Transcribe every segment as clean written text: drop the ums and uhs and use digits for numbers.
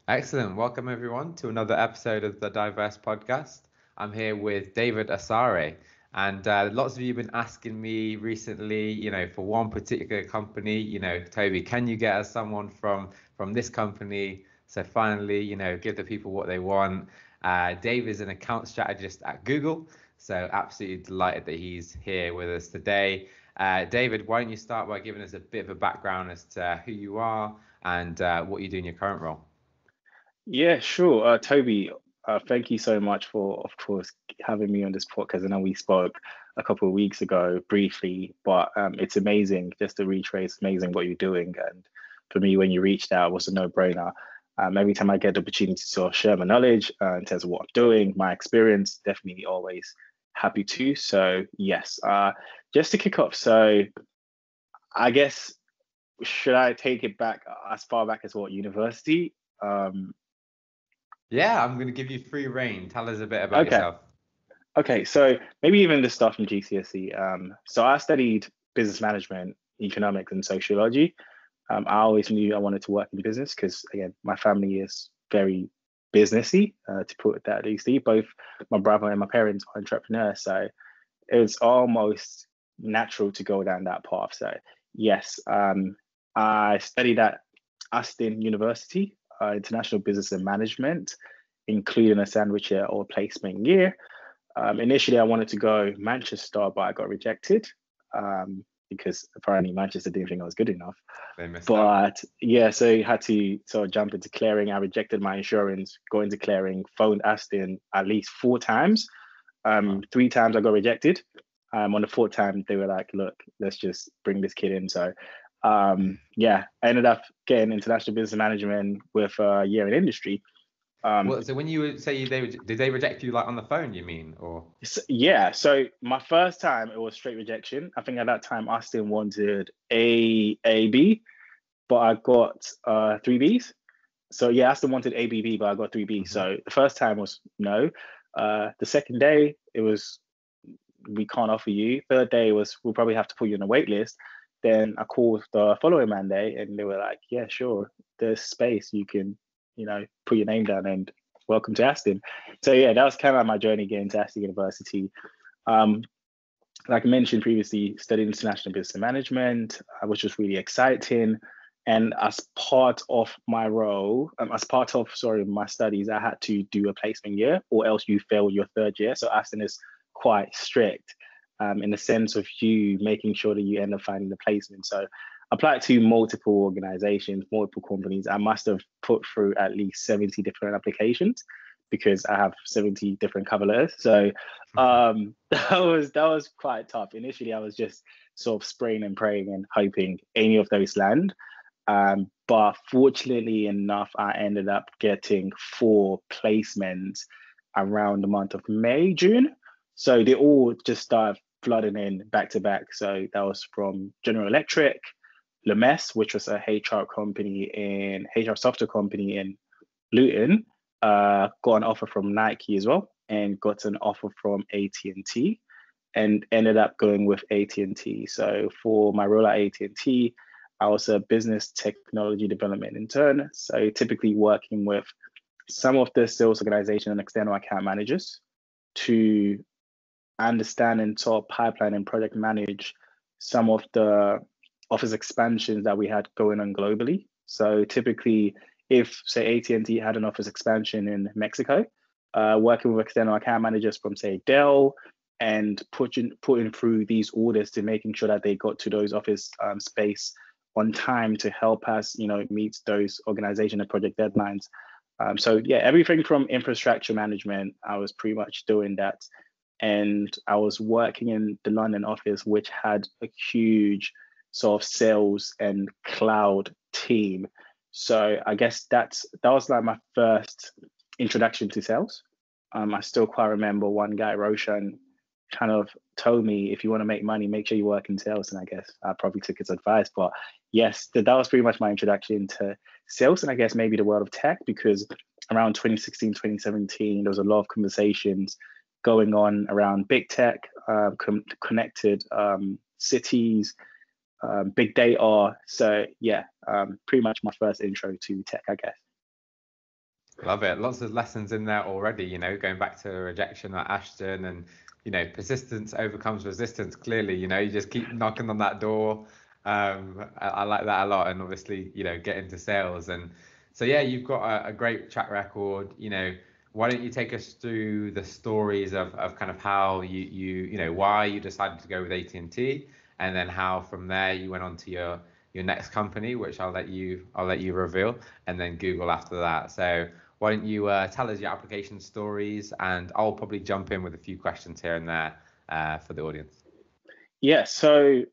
Excellent. Welcome, everyone, to another episode of the Diverse Podcast. I'm here with David Asare. And lots of you have been asking me recently, for one particular company, Toby, can you get us someone from this company? So finally, give the people what they want. Dave is an account strategist at Google. So absolutely delighted that he's here with us today. David, why don't you start by giving us a bit of a background as to who you are and what you do in your current role? Yeah, sure. Toby, thank you so much for, of course, having me on this podcast. I know we spoke a couple of weeks ago briefly, but it's amazing just to retrace, amazing what you're doing. And for me, when you reached out, it was a no-brainer. Every time I get the opportunity to sort of share my knowledge in terms of what I'm doing, my experience, definitely always happy to. So yes, just to kick off, so I guess should I take it back as far back as what university? Um, Yeah, I'm going to give you free reign. Tell us a bit about okay. yourself. Okay, so maybe even the stuff from GCSE. So I studied business management, economics, and sociology. I always knew I wanted to work in business because, again, my family is very businessy, to put it that loosely. Both my brother and my parents are entrepreneurs, so it was almost natural to go down that path. So yes, I studied at Aston University, International Business and Management, including a sandwich year or placement year. Initially, I wanted to go Manchester, but I got rejected because apparently Manchester didn't think I was good enough. They missed out. But yeah, so I had to sort of jump into clearing. I rejected my insurance, go into clearing, phoned Aston at least four times. Wow. Three times I got rejected. On the fourth time, they were like, "Look, let's just bring this kid in." So, yeah, I ended up getting international business management with a year in industry. Um, Well, so when you would say did they reject you like on the phone, you mean, or yeah, so my first time it was straight rejection. I think at that time Austin wanted A B, but I got three Bs. So yeah, Aston wanted ABB, but I got 3B. Mhm. So the first time was no. The second day it was we can't offer you. Third day was we'll probably have to put you on a wait list. Then I called the following Monday and they were like, yeah, sure, there's space. You can, put your name down and welcome to Aston. So yeah, that was kind of my journey getting to Aston University. Um, like I mentioned previously, studied international business management, which was really exciting. And as part of my role, as part of my studies, I had to do a placement year, or else you fail your third year. So Aston is quite strict in the sense of you making sure that you end up finding the placement. So I applied to multiple organizations, multiple companies. I must have put through at least 70 different applications because I have 70 different cover letters. So that was quite tough. Initially, I was just sort of spraying and praying and hoping any of those land. But fortunately enough, I ended up getting four placements around the month of May, June. So they all just started flooding in back to back. So that was from General Electric, Lemes, which was a HR software company in Luton, got an offer from Nike as well, and got an offer from AT&T, and ended up going with AT&T. So for my role at AT&T, I was a business technology development intern. So typically working with some of the sales organization and external account managers to understand and sort of pipeline and project manage some of the office expansions that we had going on globally. So typically, if say AT&T had an office expansion in Mexico, working with external account managers from say Dell and putting through these orders to making sure that they got to those office space on time to help us, meet those organization and project deadlines. So yeah, everything from infrastructure management, I was pretty much doing that, and I was working in the London office, which had a huge sort of sales and cloud team. So I guess that was like my first introduction to sales. I still quite remember one guy, Roshan, kind of told me, if you want to make money, make sure you work in sales. And I guess I probably took his advice. But yes, that was pretty much my introduction to sales, and I guess maybe the world of tech, because around 2016, 2017, there was a lot of conversations going on around big tech, connected cities, big data. So yeah, pretty much my first intro to tech, I guess. Love it. Lots of lessons in there already, going back to rejection at Ashton and, persistence overcomes resistance. Clearly, you just keep knocking on that door. I like that a lot. And obviously, get into sales. And so, yeah, you've got a great track record. Why don't you take us through the stories of kind of how why you decided to go with AT&T, and then how from there you went on to your next company, which I'll let you reveal, and then Google after that. So why don't you tell us your application stories, and I'll probably jump in with a few questions here and there for the audience. Yeah, so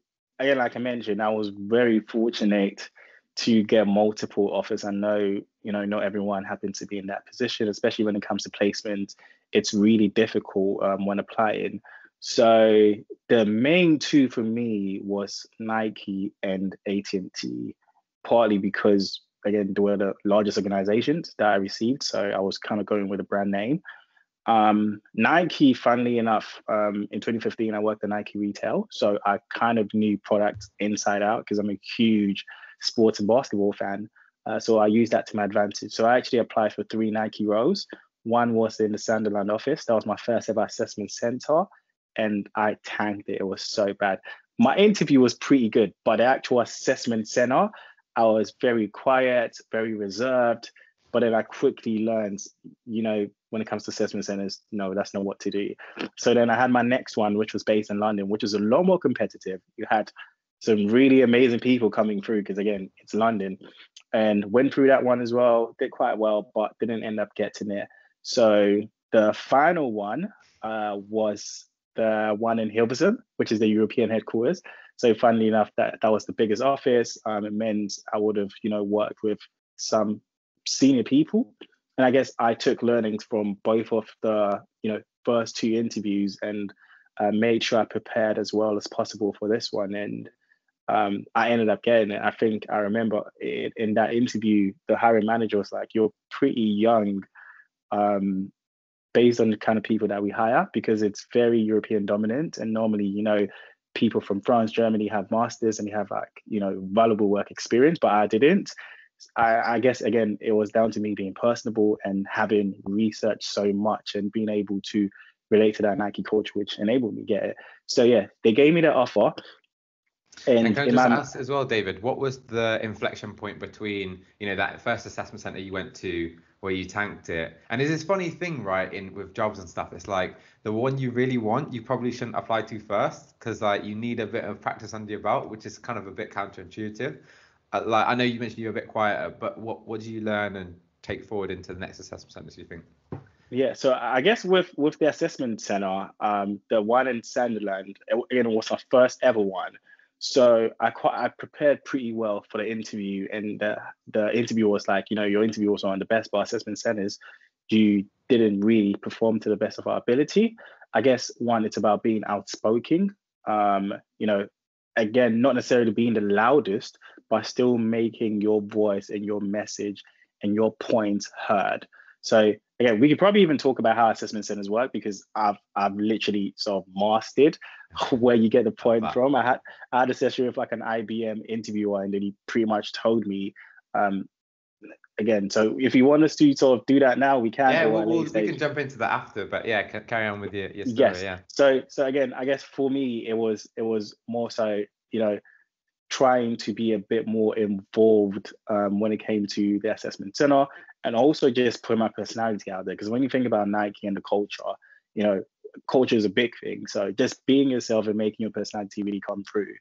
again, like I mentioned, I was very fortunate to get multiple offers. I know, not everyone happens to be in that position, especially when it comes to placement. It's really difficult when applying. So the main two for me was Nike and AT&T, partly because, again, they were the largest organizations that I received. So I was kind of going with a brand name. Nike, funnily enough, in 2015, I worked at Nike retail. So I kind of knew product inside out because I'm a huge sports and basketball fan. So I used that to my advantage. So I actually applied for 3 Nike roles. One was in the Sunderland office. That was my first ever assessment center. And I tanked it. It was so bad. My interview was pretty good, but the actual assessment center, I was very quiet, very reserved. But then I quickly learned, when it comes to assessment centers, no, that's not what to do. So then I had my next one, which was based in London, which was a lot more competitive. You had some really amazing people coming through because, again, it's London, and went through that one as well, did quite well, but didn't end up getting it. So the final one was the one in Hilversum, which is the European headquarters. So funnily enough, that was the biggest office. It meant I would have, worked with some senior people. And I guess I took learnings from both of the, first 2 interviews and made sure I prepared as well as possible for this one. And I ended up getting it. I think I remember in that interview, the hiring manager was like, "You're pretty young," based on the kind of people that we hire, because it's very European dominant. And normally, people from France, Germany have masters and you have valuable work experience, but I didn't. I guess, again, it was down to me being personable and having researched so much and being able to relate to that Nike culture, which enabled me to get it. So yeah, they gave me the offer. And can I just ask as well, David, what was the inflection point between, that first assessment center you went to where you tanked it? And there's this funny thing, right, with jobs and stuff. It's like the one you really want, you probably shouldn't apply to first because you need a bit of practice under your belt, which is kind of a bit counterintuitive. I know you mentioned you're a bit quieter, but what do you learn and take forward into the next assessment centers, you think? Yeah, so I guess with the assessment center, the one in Sunderland, it was my first ever one. So I prepared pretty well for the interview, and the interview was like, your interview was on the best bar assessment centers. You didn't really perform to the best of our ability. I guess one, it's about being outspoken. Again, not necessarily being the loudest, but still making your voice and your message and your points heard. So again, we could probably even talk about how assessment centers work, because I've literally sort of mastered where you get the point from. I had a session with like an IBM interviewer, and then he pretty much told me, again, so if you want us to sort of do that now, we can. Yeah, we can jump into that after, but yeah, carry on with your story. Yes. Yeah. So again, I guess for me, it was more so, trying to be a bit more involved when it came to the assessment center, and also just put my personality out there. Because when you think about Nike and the culture, culture is a big thing. So just being yourself and making your personality really come through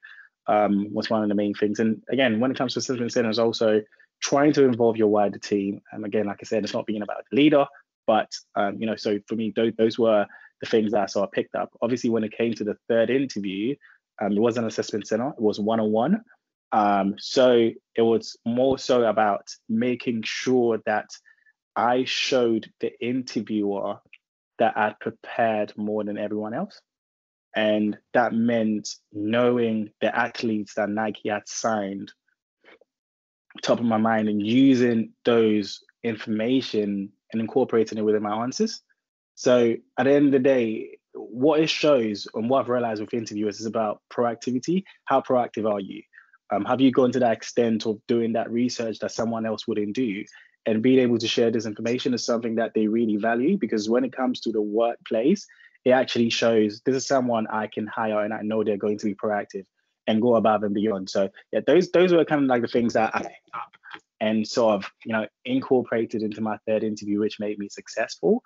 was one of the main things. And again, when it comes to assessment centers, also trying to involve your wider team. And again, like I said, it's not being about the leader, but so for me, those were the things that I sort of picked up. Obviously, when it came to the third interview, it wasn't an assessment center, it was one-on-one. So it was more so about making sure that I showed the interviewer that I'd prepared more than everyone else. And that meant knowing the athletes that Nike had signed top of my mind and using those information and incorporating it within my answers. So at the end of the day, what it shows and what I've realized with interviewers is about proactivity. How proactive are you? Have you gone to that extent of doing that research that someone else wouldn't do? and being able to share this information is something that they really value, because when it comes to the workplace, it actually shows this is someone I can hire and I know they're going to be proactive and go above and beyond. So yeah, those were kind of like the things that I picked up and sort of, incorporated into my third interview, which made me successful.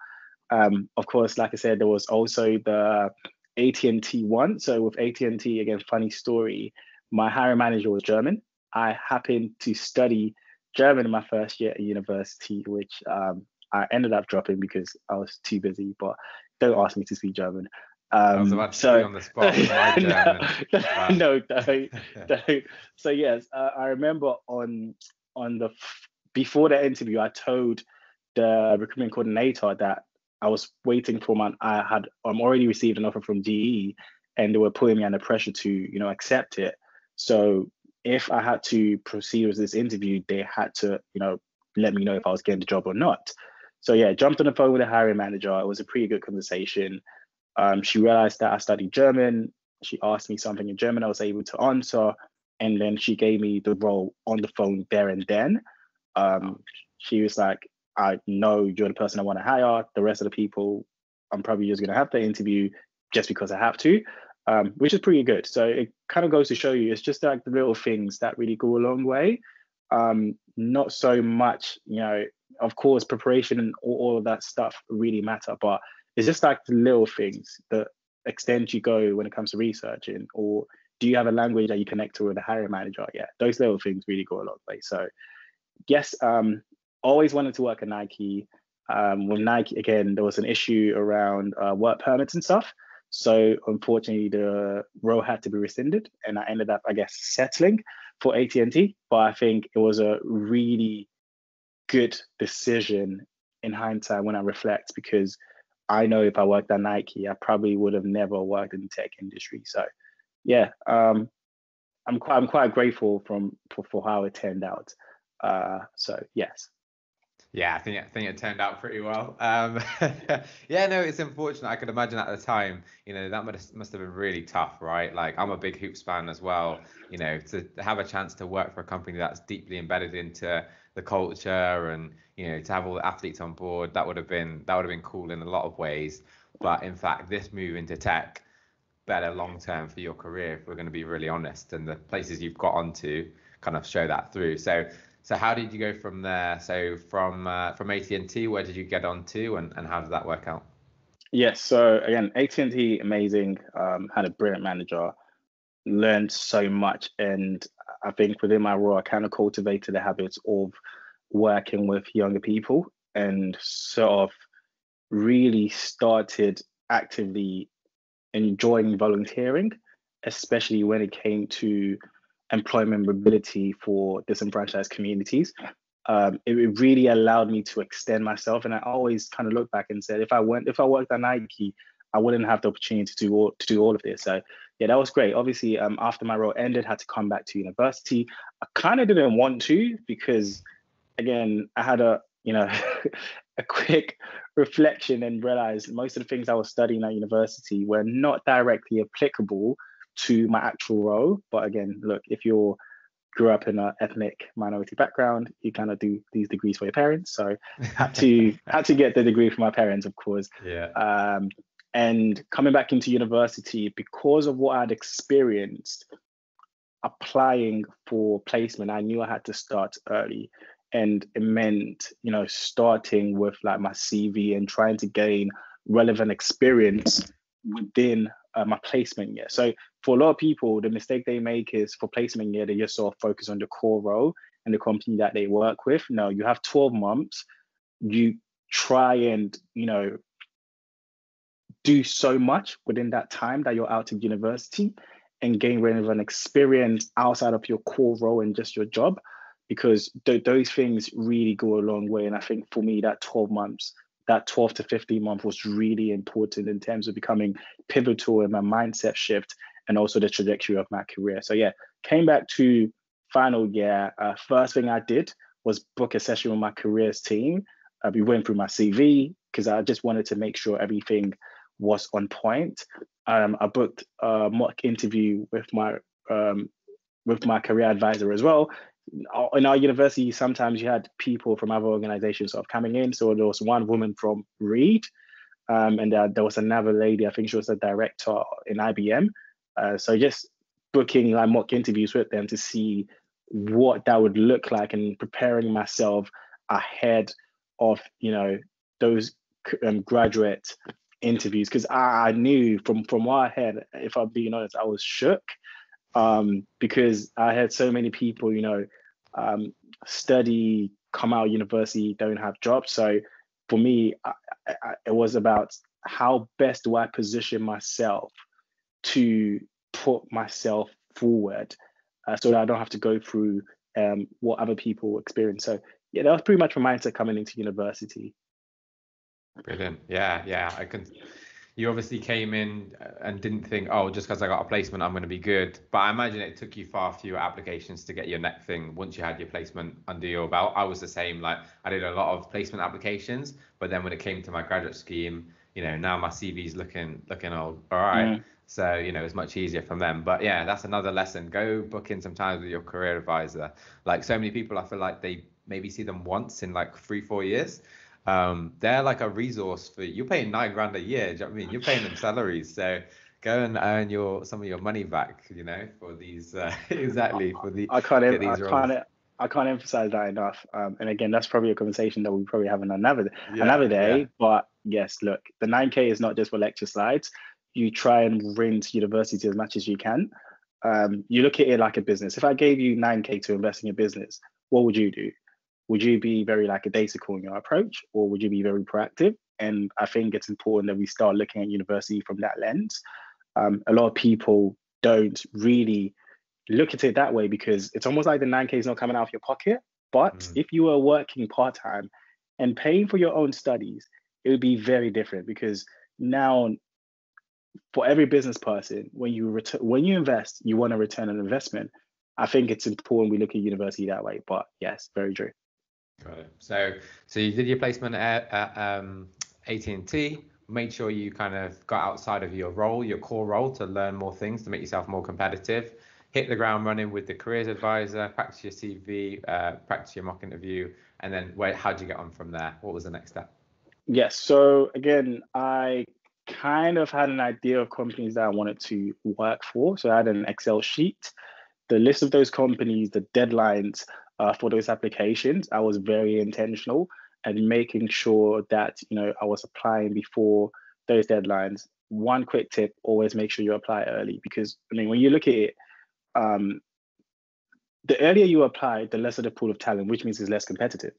Of course, like I said, there was also the AT&T one. So with AT&T, again, funny story, my hiring manager was German. I happened to study German in my first year at university, which I ended up dropping because I was too busy, but don't ask me to speak German. I was about to put you on the spot with my German. No, don't. So yes, I remember before the interview, I told the recruitment coordinator that I was waiting for I had already received an offer from GE, and they were putting me under pressure to accept it. So if I had to proceed with this interview, they had to let me know if I was getting the job or not. So yeah, jumped on the phone with the hiring manager. It was a pretty good conversation. She realized that I studied German. She asked me something in German I was able to answer, and then she gave me the role on the phone there and then. She was like, I know you're the person I want to hire. The rest of the people, I'm probably just going to have the interview just because I have to, which is pretty good. So it kind of goes to show you, it's just like the little things that really go a long way. Not so much, of course, preparation and all of that stuff really matter, but it's just like the little things, the extent you go when it comes to researching, or do you have a language that you connect to with a hiring manager? Yeah, those little things really go a long way. So yes, always wanted to work at Nike. With Nike, again, there was an issue around work permits and stuff. So unfortunately, the role had to be rescinded, and I ended up, I guess, settling for AT&T. But I think it was a really good decision in hindsight when I reflect, because I know if I worked at Nike, I probably would have never worked in the tech industry. So yeah, I'm quite grateful for how it turned out. So yes. Yeah, I think it turned out pretty well. Yeah, no, it's unfortunate. I could imagine at the time, that must have been really tough, right? Like, I'm a big hoops fan as well. To have a chance to work for a company that's deeply embedded into the culture, and to have all the athletes on board, that would have been cool in a lot of ways. But in fact, this move into tech, better long term for your career, if we're going to be really honest, and the places you've got onto kind of show that through. So how did you go from there? So from AT&T, where did you get onto, and how did that work out? Yes, so again, AT&T, amazing. Had a brilliant manager, learned so much, and I think within my role, I kind of cultivated the habits of working with younger people, and sort of really started actively enjoying volunteering, especially when it came to employment mobility for disenfranchised communities. It really allowed me to extend myself, and I always kind of look back and said, if I worked at Nike, I wouldn't have the opportunity to do all of this. So yeah, that was great. Obviously, after my role ended, I had to come back to university. I kind of didn't want to, because again, I had a a quick reflection and realized most of the things I was studying at university were not directly applicable to my actual role. But again, look, if you grew up in an ethnic minority background, you kind of do these degrees for your parents. So had to get the degree from my parents, of course. Yeah. And coming back into university, because of what I'd experienced applying for placement, I knew I had to start early. And it meant, starting with like my CV and trying to gain relevant experience within my placement year. So for a lot of people, the mistake they make is for placement year, they just sort of focus on the core role and the company that they work with. No, you have 12 months. You try and, do so much within that time that you're out of university, and gain relevant experience outside of your core role and just your job, because those things really go a long way. And I think for me, that 12 months, that 12 to 15 months was really important in terms of becoming pivotal in my mindset shift and also the trajectory of my career. So yeah, came back to final year. First thing I did was book a session with my careers team. We went through my CV because I just wanted to make sure everything was on point. I booked a mock interview with my career advisor as well. in our university, sometimes you had people from other organizations sort of coming in. So there was one woman from Reed, and there was another lady, I think she was a director in IBM. So just booking like mock interviews with them to see what that would look like and preparing myself ahead of, those graduate interviews. Because I knew from what I had, if I'm being honest, I was shook, because I had so many people, study, come out of university, don't have jobs. So for me, it was about how best do I position myself to put myself forward, so that I don't have to go through what other people experience. So yeah, that was pretty much my mindset coming into university. Brilliant. Yeah. You obviously came in and didn't think, oh, just because I got a placement, I'm going to be good. But I imagine it took you far fewer applications to get your next thing once you had your placement under your belt. I was the same. Like I did a lot of placement applications, but then when it came to my graduate scheme, now my CV's looking all right. Mm. So, it's much easier from them. But yeah, that's another lesson. Go book in some time with your career advisor. Like so many people, I feel like they maybe see them once in like 3-4 years. They're like a resource for you're paying 9 grand a year. Do you know what I mean? You're paying them salaries, so go and earn some of your money back. For these exactly for the I can't, get these roles. I can't emphasize that enough. And again, that's probably a conversation that we probably have on another Yeah. day. But yes, look, the 9K is not just for lecture slides. You try and rinse university as much as you can. You look at it like a business. If I gave you 9K to invest in your business, what would you do? Would you be very lackadaisical in your approach, or would you be very proactive? And I think it's important that we start looking at university from that lens. A lot of people don't really look at it that way, because it's almost like the 9K is not coming out of your pocket. But if you were working part-time and paying for your own studies, it would be very different, because now for every business person, when you invest, you want to return an investment. I think it's important we look at university that way. But yes, very true. Got it. So you did your placement at AT&T. Made sure you kind of got outside of your core role, to learn more things, to make yourself more competitive. Hit the ground running with the careers advisor, practice your CV, practice your mock interview, and then how'd you get on from there? What was the next step? Yes. So again, I kind of had an idea of companies that I wanted to work for. So I had an Excel sheet, the list of those companies, the deadlines for those applications. I was very intentional and making sure that I was applying before those deadlines. One quick tip: always make sure you apply early, because when you look at it, the earlier you apply, the lesser the pool of talent, which means it's less competitive.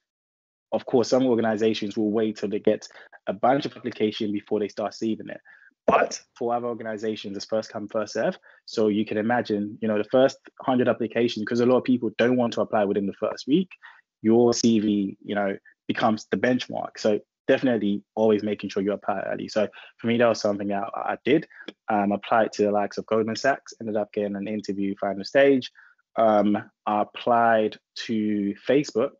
Of course, some organizations will wait till they get a bunch of application before they start receiving it. But for other organizations, it's first come, first serve. So you can imagine, the first 100 applications, because a lot of people don't want to apply within the first week, your CV, becomes the benchmark. So definitely always making sure you apply early. So for me, that was something that I did. Applied to the likes of Goldman Sachs, ended up getting an interview final stage. I applied to Facebook,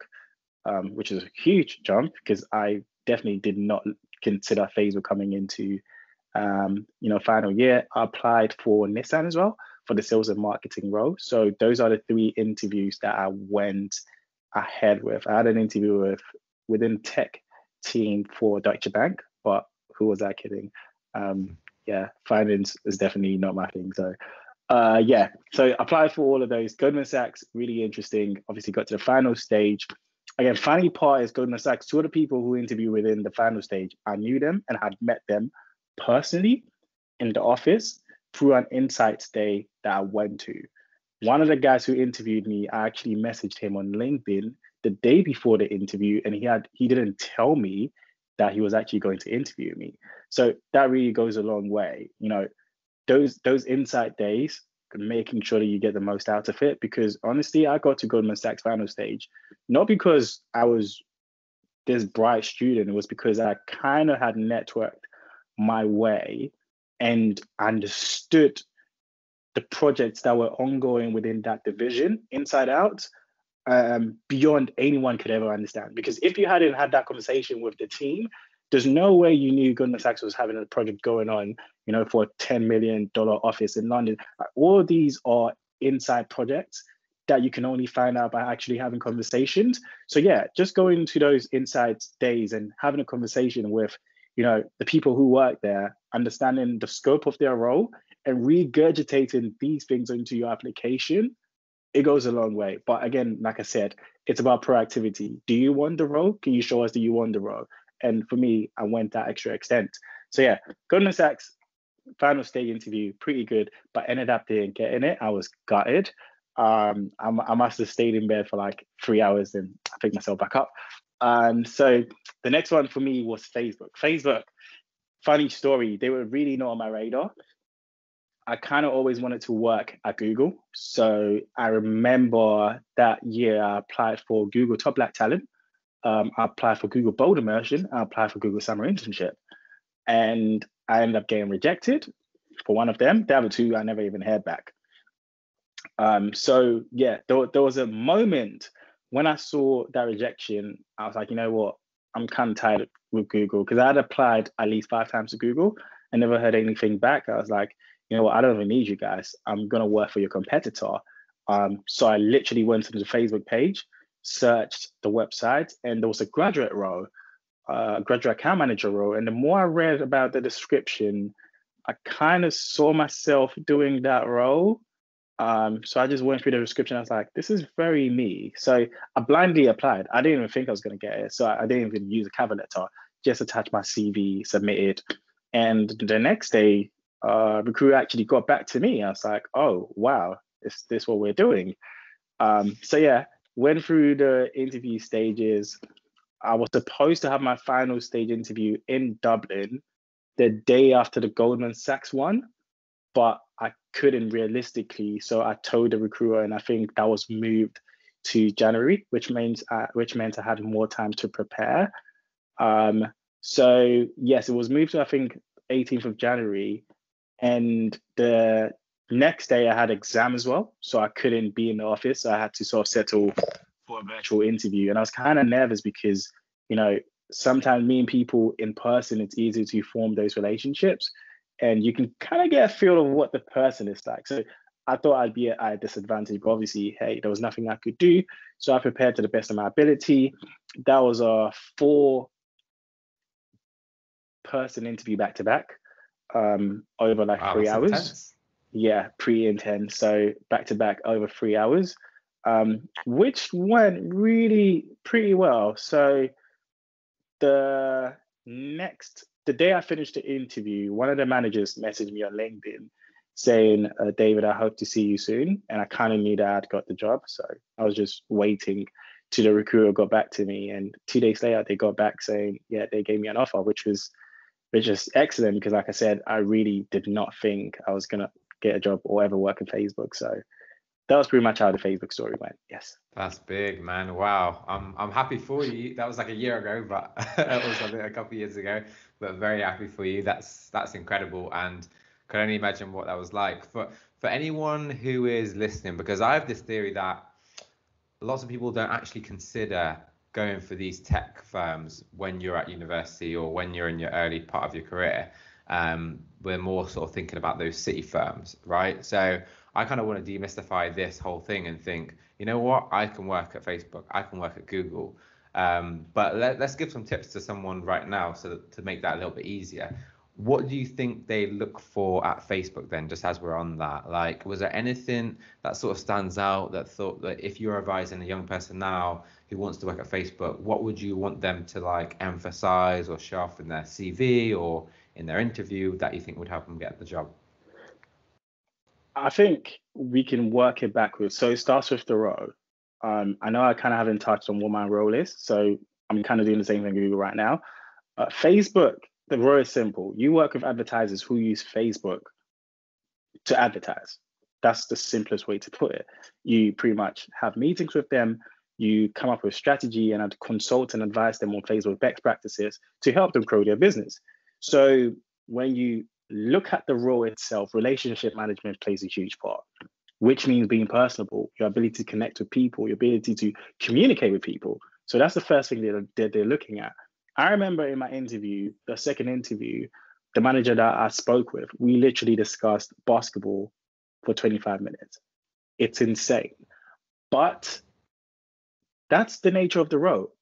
which is a huge jump, because I definitely did not consider Facebook coming into final year. I applied for Nissan as well for the sales and marketing role. So those are the 3 interviews that I went ahead with. I had an interview within tech team for Deutsche Bank, but who was I kidding? Finance is definitely not my thing. So so applied for all of those. Goldman Sachs, really interesting. Obviously got to the final stage. Again, funny part is Goldman Sachs, 2 of the people who interview within the final stage, I knew them and had met them personally in the office through an insights day that I went to. One of the guys who interviewed me, I actually messaged him on LinkedIn the day before the interview, and he didn't tell me that he was actually going to interview me. So that really goes a long way. Those insight days, making sure that you get the most out of it. Because honestly, I got to Goldman Sachs final stage, not because I was this bright student, it was because I kind of had networked my way and understood the projects that were ongoing within that division inside out, beyond anyone could ever understand. Because if you hadn't had that conversation with the team, there's no way you knew Goldman Sachs was having a project going on, for a $10 million office in London. All of these are inside projects that you can only find out by actually having conversations. So yeah, just going to those insights days and having a conversation with, the people who work there, understanding the scope of their role and regurgitating these things into your application, it goes a long way. But again, like I said, it's about proactivity. Do you want the role? Can you show us that you want the role? And for me, I went that extra extent. So yeah, Goldman Sachs, final stage interview, pretty good, but ended up didn't getting it. I was gutted. I must have stayed in bed for like 3 hours and I picked myself back up. So the next one for me was Facebook. Facebook, funny story, they were really not on my radar. I kind of always wanted to work at Google. So I remember that year I applied for Google Top Black Talent. I applied for Google Bold Immersion. I applied for Google Summer Internship. And I ended up getting rejected for one of them. The other two, I never even heard back. So yeah, there was a moment when I saw that rejection, I was like, you know what? I'm kind of tired with Google because I had applied at least 5 times to Google and never heard anything back. I was like, you know what? I don't even need you guys. I'm going to work for your competitor. So I literally went to the Facebook page, searched the website, and there was a graduate role, graduate account manager role. And the more I read about the description, I kind of saw myself doing that role. So I just went through the description. I was like, this is very me. So I blindly applied. I didn't even think I was going to get it. So I didn't even use a cover letter, just attached my CV, submitted. And the next day, recruiter actually got back to me. I was like, oh, wow, is this what we're doing? So yeah, went through the interview stages. I was supposed to have my final stage interview in Dublin the day after the Goldman Sachs one, but I couldn't realistically. So I told the recruiter, and I think that was moved to January, which meant I had more time to prepare. So yes, it was moved to, I think, 18th of January. And the next day I had exam as well. So I couldn't be in the office. So I had to sort of settle for a virtual interview. And I was kind of nervous because, sometimes meeting people in person, it's easier to form those relationships. And you can kind of get a feel of what the person is like. So I thought I'd be at a disadvantage, but obviously, hey, there was nothing I could do. So I prepared to the best of my ability. That was a 4-person interview back to back, over like Wow, 3 that's hours. intense. Yeah, pretty intense. So back to back over 3 hours, which went really pretty well. So the day I finished the interview, one of the managers messaged me on LinkedIn saying, David, I hope to see you soon. And I kind of knew that I'd got the job. So I was just waiting till the recruiter got back to me. And 2 days later, they got back saying, yeah, they gave me an offer, which was excellent because, like I said, I really did not think I was going to get a job or ever work in Facebook. So that was pretty much how the Facebook story went. Yes. That's big, man. Wow. I'm happy for you. That was like a year ago, but it was I think a couple of years ago. But very happy for you. That's incredible, and can only imagine what that was like for anyone who is listening, because I have this theory that lots of people don't actually consider going for these tech firms when you're at university or when you're in your early part of your career. We're more sort of thinking about those city firms, right? So I kind of want to demystify this whole thing and think, you know what, I can work at Facebook, I can work at Google. But let's give some tips to someone right now to make that a little bit easier. What do you think they look for at Facebook then, just as we're on that? Like, was there anything that sort of stands out that thought that if you're advising a young person now who wants to work at Facebook, what would you want them to like emphasize or show off in their CV or in their interview that you think would help them get the job? I think we can work it backwards. So it starts with the role. I know I kind of haven't touched on what my role is. So I'm kind of doing the same thing with Google right now. Facebook, the role is simple. You work with advertisers who use Facebook to advertise. That's the simplest way to put it. You pretty much have meetings with them. You come up with strategy and consult and advise them on Facebook best practices to help them grow their business. So when you look at the role itself, relationship management plays a huge part, which means being personable, your ability to connect with people, your ability to communicate with people. So that's the first thing that they're looking at. I remember in my interview, the second interview, the manager that I spoke with, we literally discussed basketball for 25 minutes. It's insane. But that's the nature of the role.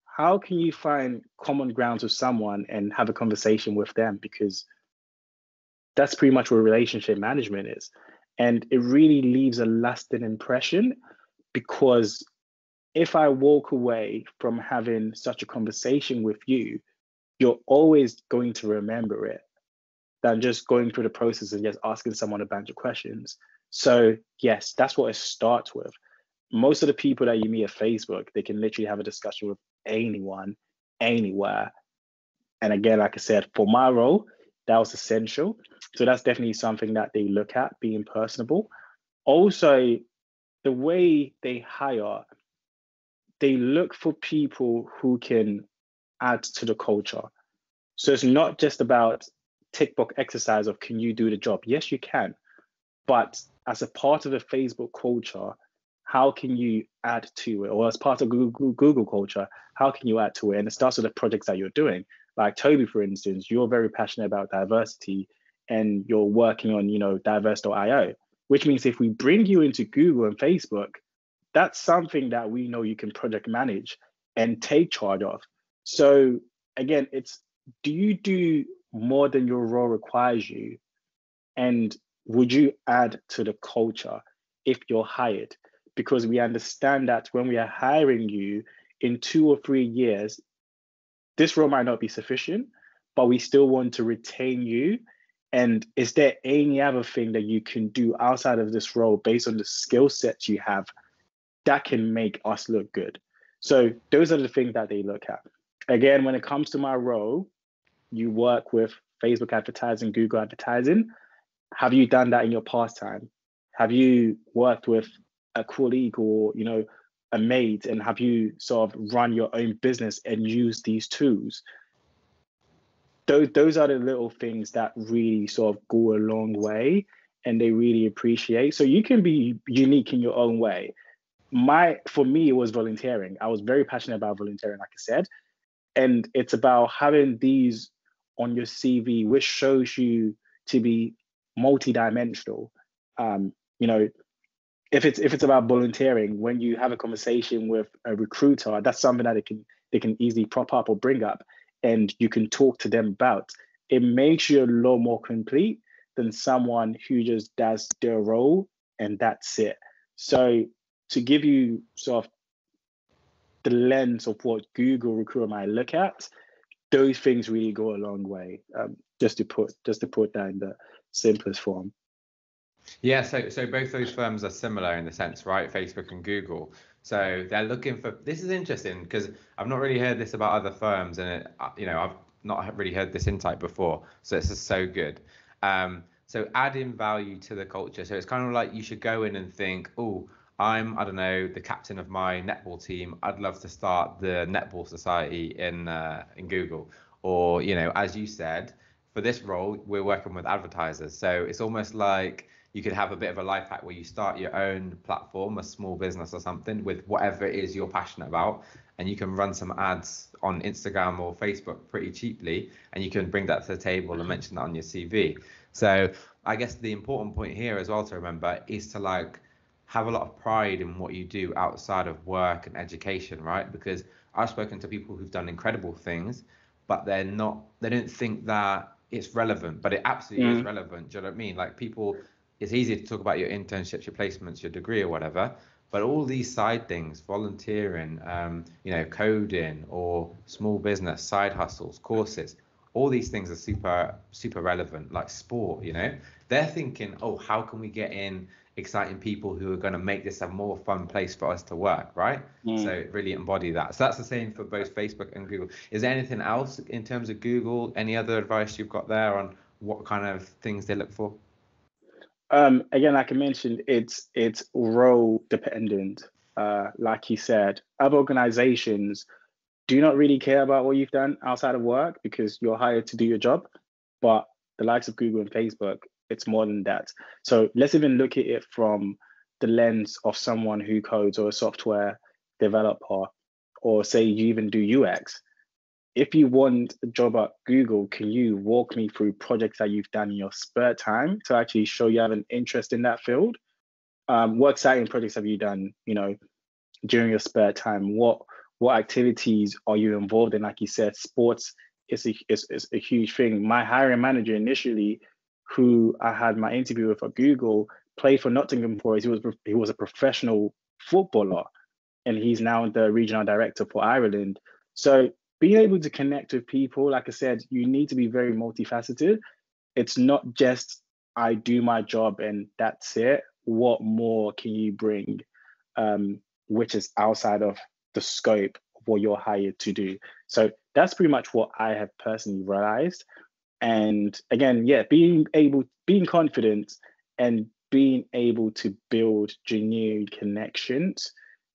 How can you find common grounds with someone and have a conversation with them? Because that's pretty much what relationship management is. And it really leaves a lasting impression, because if I walk away from having such a conversation with you, you're always going to remember it than just going through the process and just asking someone a bunch of questions. So, yes, that's what it starts with. Most of the people that you meet at Facebook, they can literally have a discussion with anyone, anywhere. And again, like I said, for my role, that was essential. So that's definitely something that they look at, being personable. Also, the way they hire, they look for people who can add to the culture. So it's not just about tick box exercise of can you do the job? Yes, you can. But as a part of the Facebook culture, how can you add to it? Or as part of Google culture, how can you add to it? And it starts with the projects that you're doing. Like Toby, for instance, you're very passionate about diversity and you're working on, diverse.io, which means if we bring you into Google and Facebook, that's something that we know you can project manage and take charge of. So again, it's, do you do more than your role requires you? And would you add to the culture if you're hired? Because we understand that when we are hiring you in 2 or 3 years, this role might not be sufficient, but we still want to retain you. And is there any other thing that you can do outside of this role based on the skill sets you have that can make us look good? So those are the things that they look at. Again, when it comes to my role, you work with Facebook advertising, Google advertising. Have you done that in your pastime? Have you worked with a colleague or a mate, and have you sort of run your own business and used these tools? Those are the little things that really sort of go a long way and they really appreciate. So you can be unique in your own way. For me, it was volunteering. I was very passionate about volunteering, like I said. And it's about having these on your CV, which shows you to be multidimensional. You know, if it's about volunteering, when you have a conversation with a recruiter, that's something that they can easily prop up or bring up, and you can talk to them about. It makes you a lot more complete than someone who just does their role and that's it. So to give you sort of the lens of what Google recruiter might look at, those things really go a long way. Just to put that in the simplest form. Yeah, so both those firms are similar in the sense, right? Facebook and Google. So they're looking for, this is interesting because I've not really heard this about other firms, and I've not really heard this insight before. So this is so good. So adding value to the culture. So it's kind of like you should go in and think, oh, I don't know, the captain of my netball team. I'd love to start the netball society in Google. Or, as you said, for this role, we're working with advertisers. So it's almost like you could have a bit of a life hack where you start your own platform, a small business or something with whatever it is you're passionate about, and you can run some ads on Instagram or Facebook pretty cheaply, and you can bring that to the table and mention that on your CV. So I guess the important point here as well to remember is to have a lot of pride in what you do outside of work and education, right? Because I've spoken to people who've done incredible things, but they don't think that it's relevant, but it absolutely is relevant. Do you know what I mean? Like people, it's easy to talk about your internships, your placements, your degree or whatever, but all these side things, volunteering, coding or small business, side hustles, courses, all these things are super, super relevant, like sport, they're thinking, oh, how can we get in exciting people who are going to make this a more fun place for us to work, right? So really embody that. So that's the same for both Facebook and Google. Is there anything else in terms of Google? Any other advice you've got there on what kind of things they look for? Again, like I mentioned, it's role dependent. Like you said, other organizations do not really care about what you've done outside of work because you're hired to do your job. But the likes of Google and Facebook, it's more than that. So let's even look at it from the lens of someone who codes or a software developer, or say you even do UX. If you want a job at Google, can you walk me through projects that you've done in your spare time to actually show you have an interest in that field? What exciting projects have you done, during your spare time? What activities are you involved in? Like you said, sports is a huge thing. My hiring manager initially, who I had my interview with at Google, played for Nottingham Forest. He was a professional footballer, and he's now the regional director for Ireland. So being able to connect with people, like I said, you need to be very multifaceted. It's not just I do my job and that's it. What more can you bring, which is outside of the scope of what you're hired to do? So that's pretty much what I have personally realized. And again, yeah, being confident and being able to build genuine connections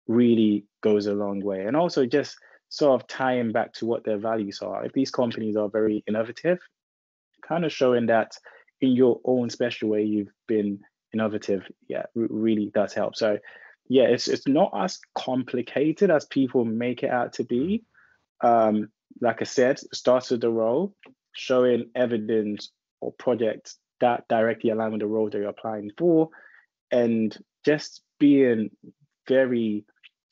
really goes a long way. And also just sort of tying back to what their values are. If these companies are very innovative, kind of showing that in your own special way you've been innovative, yeah, really does help. So yeah, it's not as complicated as people make it out to be. Like I said, starts with the role, showing evidence or projects that directly align with the role that you're applying for, and just being very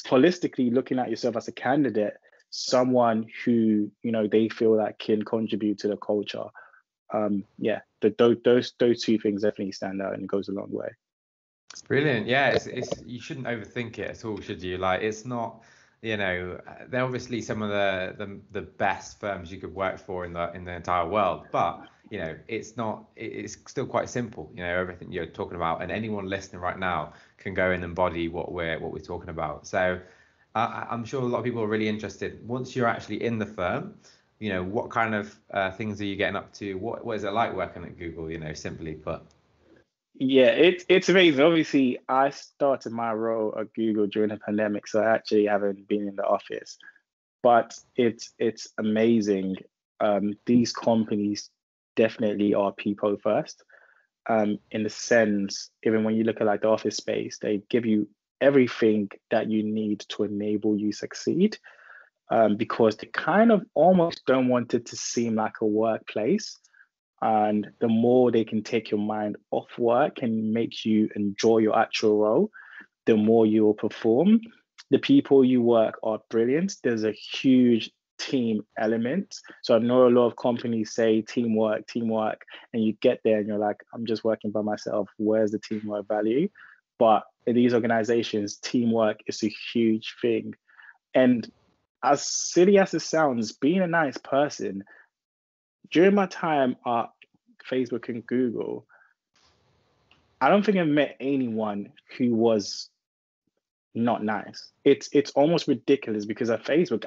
holistically looking at yourself as a candidate, someone who they feel that can contribute to the culture. Yeah, those two things definitely stand out and it goes a long way. Brilliant. Yeah, it's you shouldn't overthink it at all, should you? Like it's not, they're obviously some of the best firms you could work for in the entire world, but it's still quite simple, everything you're talking about, and anyone listening right now can go and embody what we're talking about. So I'm sure a lot of people are really interested. Once you're actually in the firm, what kind of things are you getting up to? What is it like working at Google, simply put? Yeah, it's amazing. Obviously, I started my role at Google during the pandemic, so I actually haven't been in the office. But it's amazing. These companies definitely are people first. In the sense, even when you look at like the office space, they give you everything that you need to enable you succeed. Because they kind of almost don't want it to seem like a workplace. And the more they can take your mind off work and make you enjoy your actual role, the more you will perform. The people you work are brilliant. There's a huge team element. So I know a lot of companies say teamwork, teamwork, and you get there and you're like, I'm just working by myself. Where's the teamwork value? But in these organizations, teamwork is a huge thing. And as silly as it sounds, being a nice person, during my time at Facebook and Google, I don't think I've met anyone who was not nice. It's almost ridiculous because at Facebook,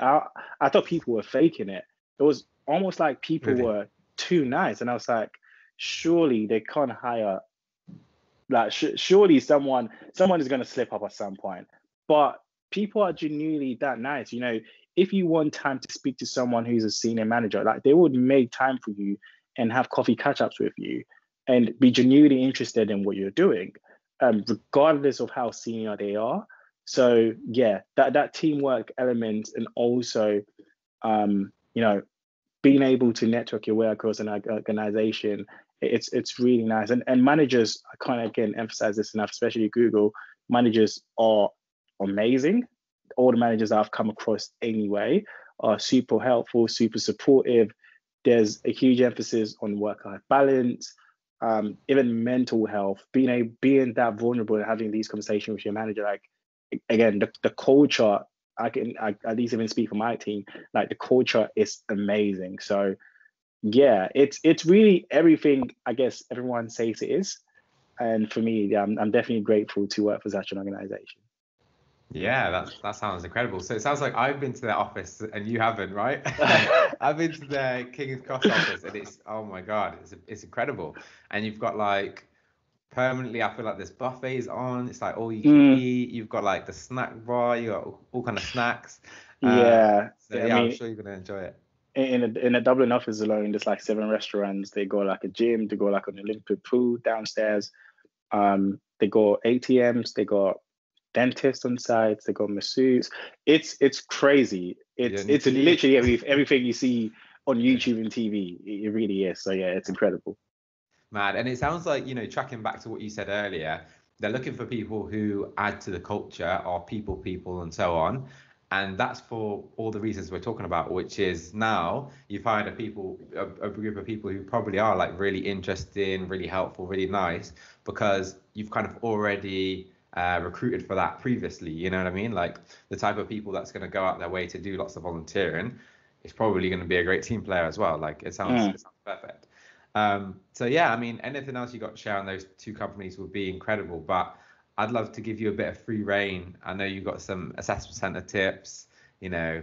I thought people were faking it. It was almost like people Really? were too nice, and I was like, surely they can't hire. Like, surely someone is going to slip up at some point. But people are genuinely that nice. If you want time to speak to someone who's a senior manager, like they would make time for you and have coffee catch-ups with you and be genuinely interested in what you're doing, regardless of how senior they are. So yeah, that teamwork element, and also being able to network your way across an organization, it's really nice. And managers, I can't again emphasize this enough, especially Google. Managers are amazing. All the managers I've come across anyway are super helpful, super supportive. There's a huge emphasis on work-life balance, even mental health. Being that vulnerable and having these conversations with your manager, like again, the culture. I at least even speak for my team. Like the culture is amazing. So yeah, it's really everything I guess everyone says it is. And for me, yeah, I'm definitely grateful to work for such an organization. Yeah, that sounds incredible. So it sounds like I've been to their office and you haven't, right? I've been to their King's Cross office and it's oh my God, it's incredible. And you've got like permanently, I feel like this buffet is on. It's like all you can Mm, eat. You've got like the snack bar. You got all kind of snacks. yeah, So I yeah, I'm mean, sure you're gonna enjoy it. in a Dublin office alone, there's like 7 restaurants. They go like a gym. They go like an Olympic pool downstairs. They go ATMs. They got dentists on site. They got masseuse. It's crazy. You It's don't need it's to leave. literally everything you see on YouTube and TV. It really is. So yeah, it's incredible. Mad. And it sounds like, tracking back to what you said earlier, they're looking for people who add to the culture, are people, and so on. And that's for all the reasons we're talking about, which is now you've hired a group of people who probably are like really interesting, really helpful, really nice, because you've kind of already recruited for that previously. You know what I mean? Like the type of people that's going to go out their way to do lots of volunteering is probably going to be a great team player as well. Like Mm. it sounds perfect. So yeah, I mean, anything else you got to share on those two companies would be incredible. But I'd love to give you a bit of free reign. I know you've got some assessment center tips, you know,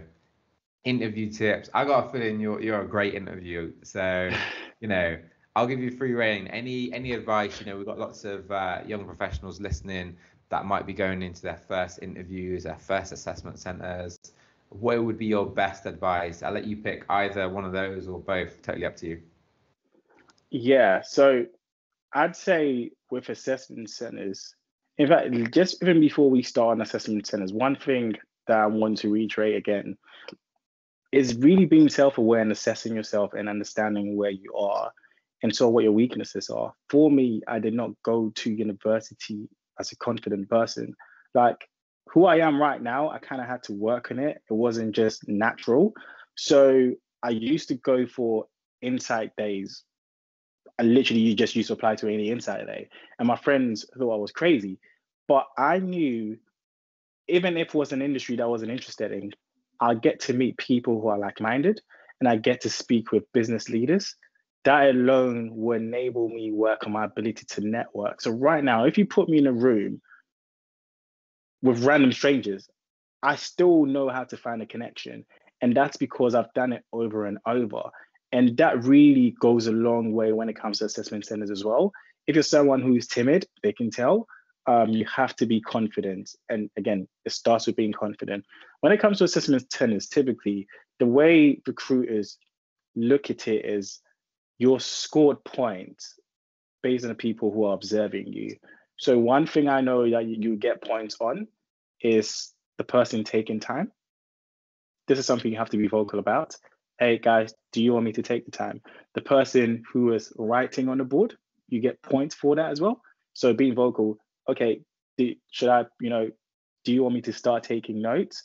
interview tips. I got a feeling you're a great interview. So, you know, I'll give you free reign. Any advice? You know, we've got lots of young professionals listening that might be going into their first interviews, their first assessment centers. What would be your best advice? I'll let you pick either one of those or both. Totally up to you. Yeah, so I'd say with assessment centers, in fact, just even before we start on assessment centers, one thing that I want to reiterate again is really being self-aware and assessing yourself and understanding where you are and so what your weaknesses are. For me, I did not go to university as a confident person. Like who I am right now, I kind of had to work on it. It wasn't just natural. So I used to go for insight days. I literally just used to apply to any insight day. And my friends thought I was crazy. But I knew even if it was an industry that I wasn't interested in, I get to meet people who are like-minded and I get to speak with business leaders. That alone will enable me work on my ability to network. So right now, if you put me in a room with random strangers, I still know how to find a connection. And that's because I've done it over and over. And that really goes a long way when it comes to assessment centers as well. If you're someone who's timid, they can tell. You have to be confident. And again, it starts with being confident. When it comes to assessment centers, typically the way recruiters look at it is you're scored points based on the people who are observing you. So one thing I know that you get points on is the person taking time. This is something you have to be vocal about. Hey guys, do you want me to take the time? The person who is writing on the board, you get points for that as well. So being vocal, okay, should I, do you want me to start taking notes?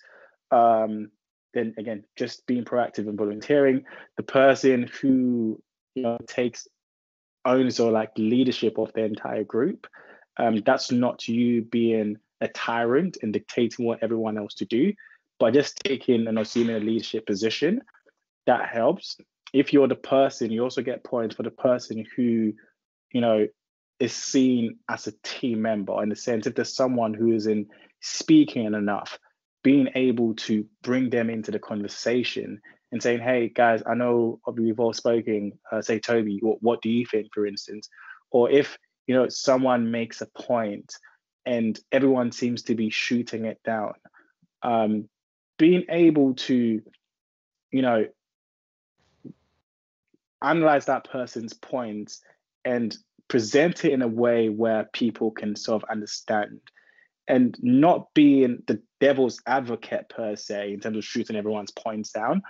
Then again, just being proactive and volunteering. The person who takes owns or like leadership of the entire group. That's not you being a tyrant and dictating what everyone else to do, but just taking and assuming a leadership position. That helps. If you're the person, you also get points for the person who, you know, is seen as a team member in the sense if there's someone who isn't speaking enough, being able to bring them into the conversation and saying, hey guys, I know we've all spoken, say Toby, what do you think, for instance? Or if someone makes a point and everyone seems to be shooting it down, being able to, analyze that person's points and present it in a way where people can sort of understand and not being the devil's advocate per se in terms of shooting everyone's points down,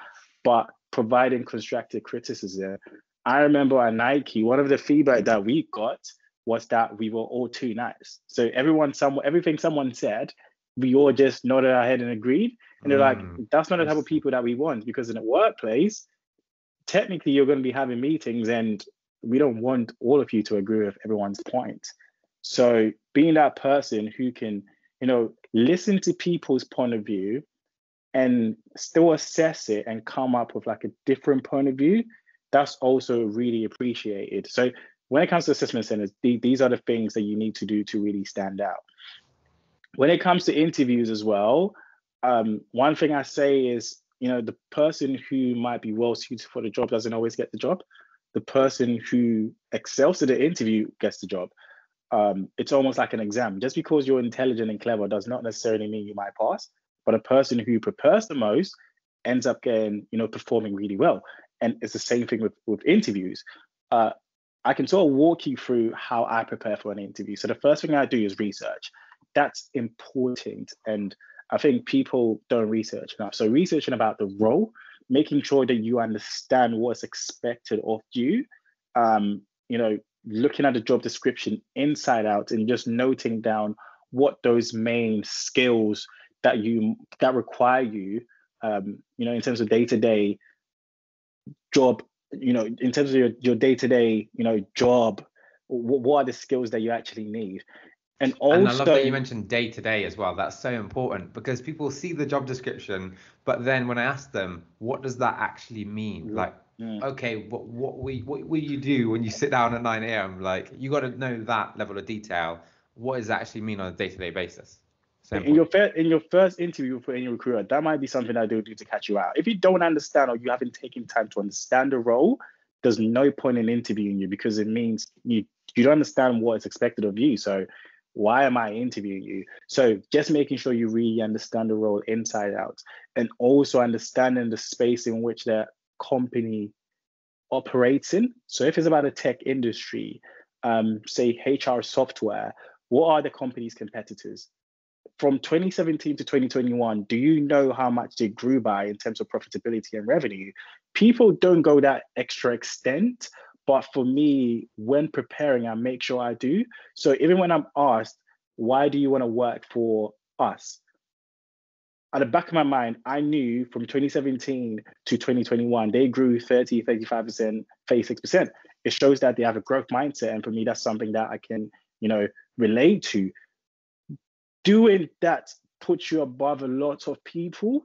but providing constructive criticism. I remember at Nike, one of the feedback that we got was that we were all too nice. So everything someone said, we all just nodded our head and agreed. And they're like, that's not the type of people that we want, because in a workplace, technically you're going to be having meetings and we don't want all of you to agree with everyone's point. So being that person who can, listen to people's point of view and still assess it and come up with like a different point of view, that's also really appreciated. So when it comes to assessment centers, these are the things that you need to do to really stand out. When it comes to interviews as well, one thing I say is, the person who might be well suited for the job doesn't always get the job. The person who excels at the interview gets the job. It's almost like an exam. Just because you're intelligent and clever does not necessarily mean you might pass, but a person who prepares the most ends up getting, performing really well. And it's the same thing with interviews. I can sort of walk you through how I prepare for an interview. So the first thing I do is research. That's important. And I think people don't research enough. So researching about the role, making sure that you understand what's expected of you, looking at the job description inside out and just noting down what those main skills that require you, in terms of day-to-day job, in terms of your day-to-day, job, what are the skills that you actually need? And And I love that you also, mentioned day to day as well. That's so important because people see the job description, but then when I ask them, what does that actually mean? Like, mm, okay, what will you do when you sit down at 9 a.m.? Like, you got to know that level of detail. What does that actually mean on a day to day basis? So important. in your first interview for any recruiter, that might be something that they'll do to catch you out. If you don't understand or you haven't taken time to understand the role, there's no point in interviewing you because it means you don't understand what is expected of you. So why am I interviewing you? So just making sure you really understand the role inside out, and also understanding the space in which the company operates in. So if it's about a tech industry, say HR software, what are the company's competitors? From 2017 to 2021, do you know how much they grew by in terms of profitability and revenue? People don't go that extra extent, but for me, when preparing, I make sure I do. So even when I'm asked, why do you want to work for us? At the back of my mind, I knew from 2017 to 2021, they grew 30, 35%, 36%. It shows that they have a growth mindset. And for me, that's something that I can, relate to. Doing that puts you above a lot of people.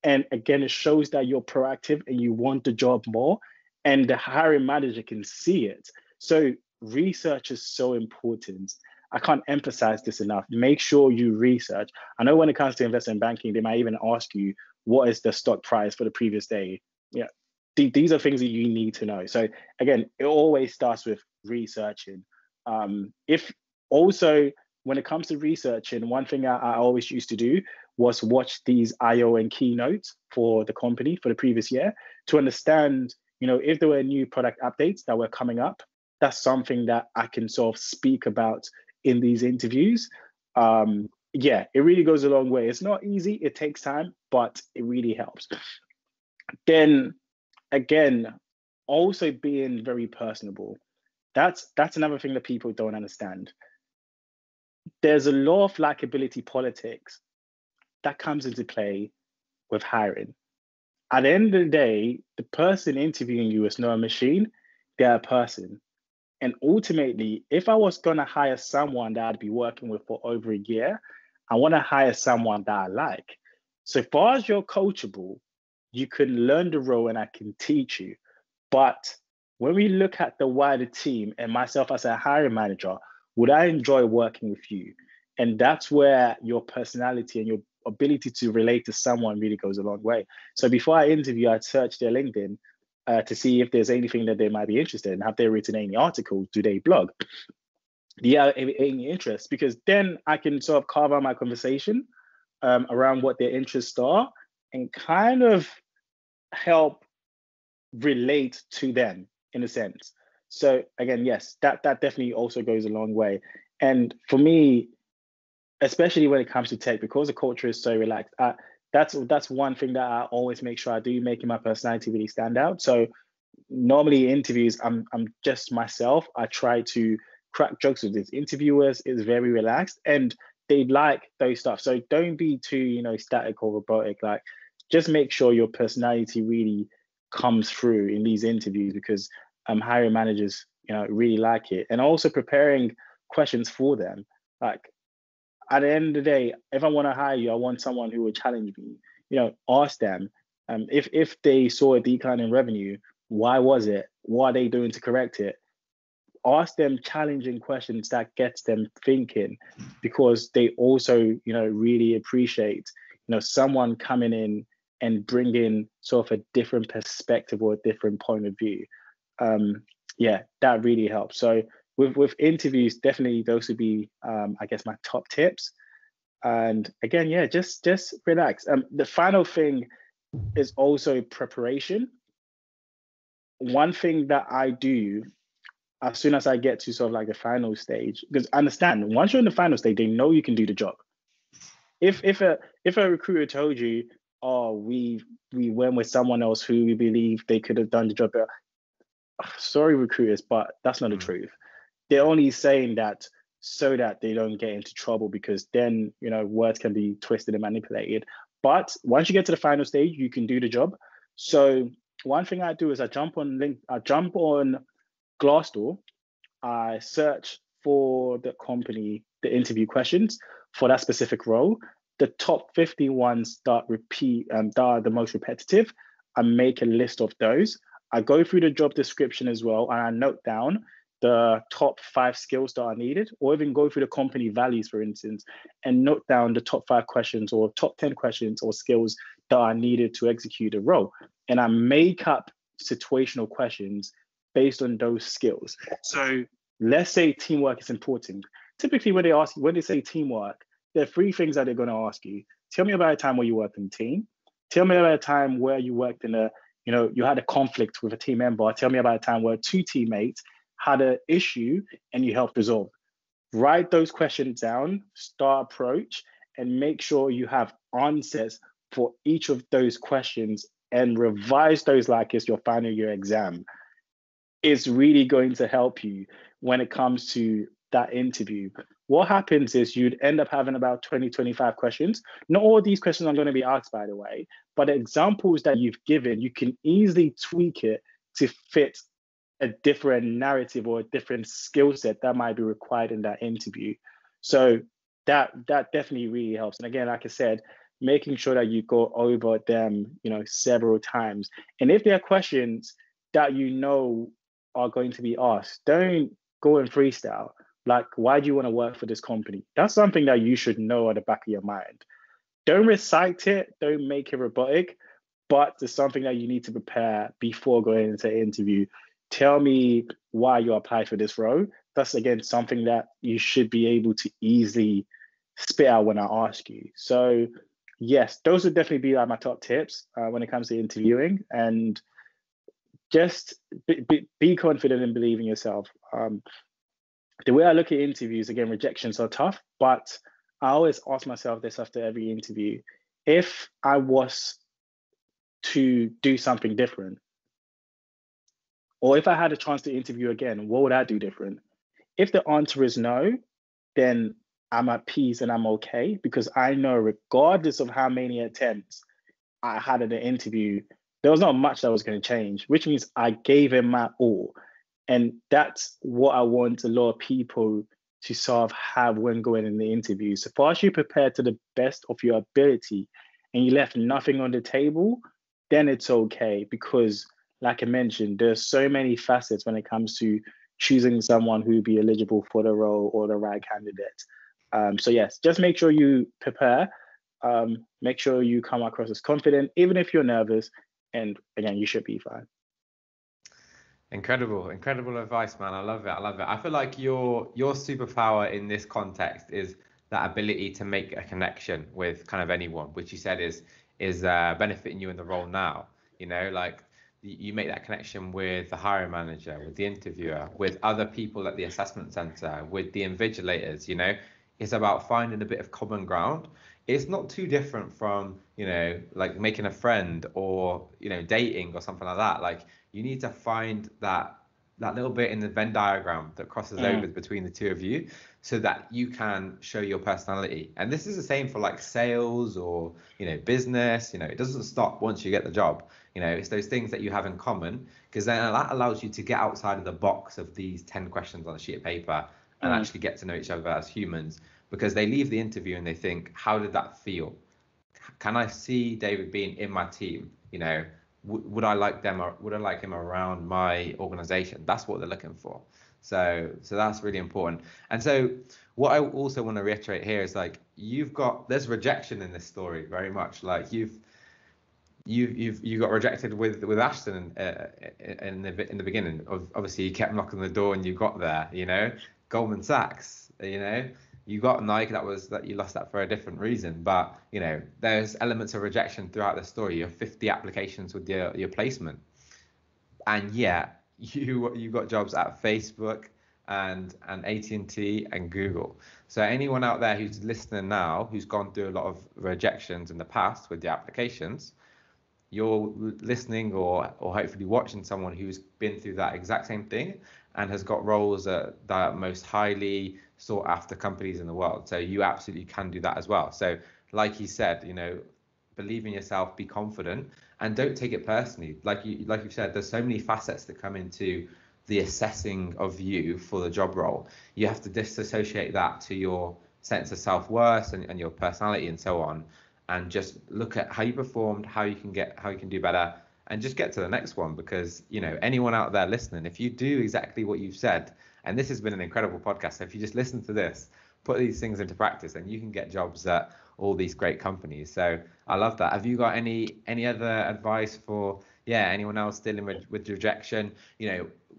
And again, it shows that you're proactive and you want the job more. And the hiring manager can see it. So research is so important. I can't emphasize this enough. Make sure you research. I know when it comes to investment banking, they might even ask you, what is the stock price for the previous day? Yeah, these are things that you need to know. So again, it always starts with researching. If also, when it comes to researching, one thing I always used to do was watch these IO and keynotes for the company for the previous year to understand, if there were new product updates that were coming up. That's something that I can sort of speak about in these interviews. Yeah, it really goes a long way. It's not easy, it takes time, but it really helps. Then again, also being very personable. That's another thing that people don't understand. There's a lot of likability politics that comes into play with hiring. At the end of the day, the person interviewing you is not a machine, they're a person. And ultimately, if I was going to hire someone that I'd be working with for over a year, I want to hire someone that I like. So far as you're coachable, you can learn the role and I can teach you. But when we look at the wider team and myself as a hiring manager, would I enjoy working with you? And that's where your personality and your ability to relate to someone really goes a long way. So before I interview, I'd search their LinkedIn to see if there's anything that they might be interested in. Have they written any articles? Do they blog? Do you have any interest? Because then I can sort of carve out my conversation around what their interests are and kind of help relate to them in a sense. So again, yes, that definitely also goes a long way. And for me, especially when it comes to tech, because the culture is so relaxed, that's one thing that I always make sure I do, making my personality really stand out. So normally interviews, I'm just myself. I try to crack jokes with these interviewers. It's very relaxed and they like those stuff. So don't be too, static or robotic. Like, just make sure your personality really comes through in these interviews because hiring managers, really like it. And also preparing questions for them. Like, at the end of the day, if I want to hire you, I want someone who will challenge me. Ask them if they saw a decline in revenue, why was it? What are they doing to correct it? Ask them challenging questions that gets them thinking, because they also, really appreciate, someone coming in and bringing sort of a different perspective or a different point of view. Yeah, that really helps. So with interviews, definitely those would be, I guess, my top tips. And again, yeah, just relax. The final thing is also preparation. One thing that I do as soon as I get to sort of like the final stage, because understand, once you're in the final stage, they know you can do the job. If a recruiter told you, oh, we went with someone else who we believe they could have done the job better, sorry recruiters, but that's not the truth. they're only saying that so that they don't get into trouble, because then, words can be twisted and manipulated. But once you get to the final stage, you can do the job. So one thing I do is I jump on Glassdoor, I search for the company, the interview questions for that specific role. The top 50 ones that are the most repetitive, I make a list of those. I go through the job description as well, and I note down the top 5 skills that are needed, or even go through the company values, for instance, and note down the top 5 questions or top 10 questions or skills that are needed to execute a role. And I make up situational questions based on those skills. So let's say teamwork is important. Typically, when they say teamwork, there are 3 things that they're going to ask you. Tell me about a time where you worked in a team. Tell me about a time where you worked in you had a conflict with a team member. Tell me about a time where 2 teammates had an issue and you helped resolve. Write those questions down, start approach, and make sure you have answers for each of those questions, and revise those like it's your final year exam. It's really going to help you when it comes to that interview. What happens is you'd end up having about 20, 25 questions. Not all of these questions are going to be asked, by the way, but the examples that you've given, you can easily tweak it to fit a different narrative or a different skill set that might be required in that interview. So that definitely really helps. And again, like I said, making sure that you go over them, several times. And if there are questions that are going to be asked, don't go and freestyle. Like, why do you want to work for this company? That's something that you should know at the back of your mind. Don't recite it, don't make it robotic, but it's something that you need to prepare before going into the interview. Tell me why you applied for this role. That's, again, something that you should be able to easily spit out when I ask you. So yes, those would definitely be like my top tips when it comes to interviewing. And just be confident and believe in yourself. The way I look at interviews, again, rejections are tough, but I always ask myself this after every interview. If I was to do something different, or if I had a chance to interview again, what would I do different? If the answer is no, then I'm at peace and I'm okay, because I know regardless of how many attempts I had at the interview, there was not much that was going to change, which means I gave him my all. And that's what I want a lot of people to sort of have when going in the interview. So far as you prepare to the best of your ability and you left nothing on the table, then it's okay. Because like I mentioned, there's so many facets when it comes to choosing someone who would be eligible for the role or the right candidate. So yes, just make sure you prepare. Make sure you come across as confident, even if you're nervous. And again, you should be fine. Incredible advice, man. I love it. I feel like your superpower in this context is that ability to make a connection with kind of anyone, which you said is benefiting you in the role now. Like you make that connection with the hiring manager, with the interviewer, with other people at the assessment center, with the invigilators. It's about finding a bit of common ground. It's not too different from, like making a friend or, dating or something like that. Like you need to find that little bit in the Venn diagram that crosses over between the two of you so that you can show your personality. And this is the same for like sales or, business. It doesn't stop once you get the job. It's those things that you have in common, because then that allows you to get outside of the box of these 10 questions on a sheet of paper and actually get to know each other as humans, because they leave the interview and they think, how did that feel? Can I see David being in my team? Would I like them, or would I like him around my organization? That's what they're looking for. So that's really important. And so what I also want to reiterate here is like there's rejection in this story very much. Like you got rejected with Ashton in the beginning. Obviously you kept knocking on the door and you got there. Goldman Sachs, you got Nike, that you lost that for a different reason. But there's elements of rejection throughout the story. You have 50 applications with your placement, and yet you got jobs at Facebook and AT&T and Google. So anyone out there who's listening now, who's gone through a lot of rejections in the past with the applications, you're listening or hopefully watching someone who's been through that exact same thing and has got roles at the most highly sought after companies in the world. So you absolutely can do that as well. So like you said, believe in yourself, be confident, and don't take it personally. Like you've said, there's so many facets that come into the assessing of you for the job role. You have to disassociate that to your sense of self-worth and your personality and so on, and just look at how you performed, how you can do better, and just get to the next one. Because anyone out there listening, if you do exactly what you've said, and this has been an incredible podcast, so if you just listen to this, put these things into practice, and you can get jobs at all these great companies. So I love that. Have you got any other advice for anyone else dealing with rejection?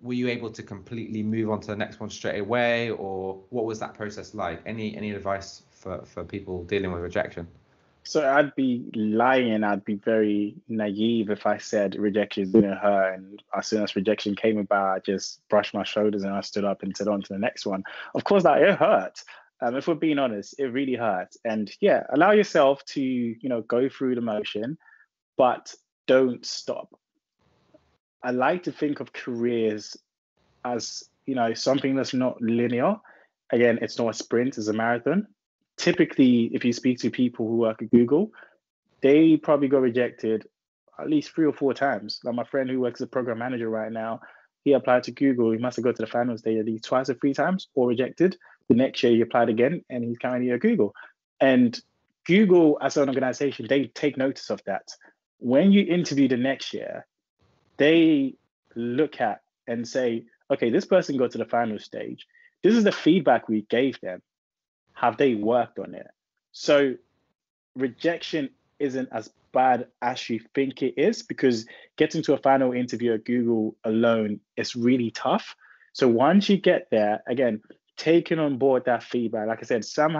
Were you able to completely move on to the next one straight away, or what was that process like? Any advice for people dealing with rejection? So I'd be lying. I'd be very naive if I said rejection didn't hurt. And as soon as rejection came about, I just brushed my shoulders and I stood up and said on to the next one. Of course, that it hurt. If we're being honest, it really hurt. And yeah, allow yourself to, go through the motion, but don't stop. I like to think of careers as, something that's not linear. Again, it's not a sprint, it's a marathon. Typically, if you speak to people who work at Google, they probably got rejected at least 3 or 4 times. Like my friend who works as a program manager right now, he applied to Google. He must have gone to the final stage at least twice or 3 times or rejected. The next year he applied again and he's currently at Google. And Google as an organization, they take notice of that. When you interview the next year, they look at and say, okay, this person got to the final stage. This is the feedback we gave them. Have they worked on it? So rejection isn't as bad as you think it is, because getting to a final interview at Google alone is really tough. So once you get there, again, taking on board that feedback, like I said, some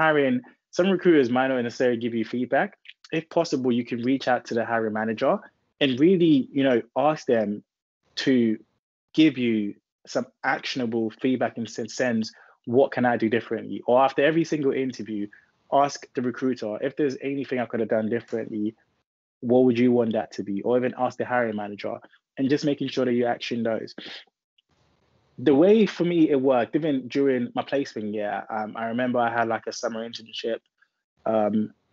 recruiters might not necessarily give you feedback. If possible, you can reach out to the hiring manager and really, ask them to give you some actionable feedback in the sense, what can I do differently? Or after every single interview, ask the recruiter, if there's anything I could have done differently, what would you want that to be? Or even ask the hiring manager, and just making sure that you action those. The way for me it worked, even during my placement year, I remember I had like a summer internship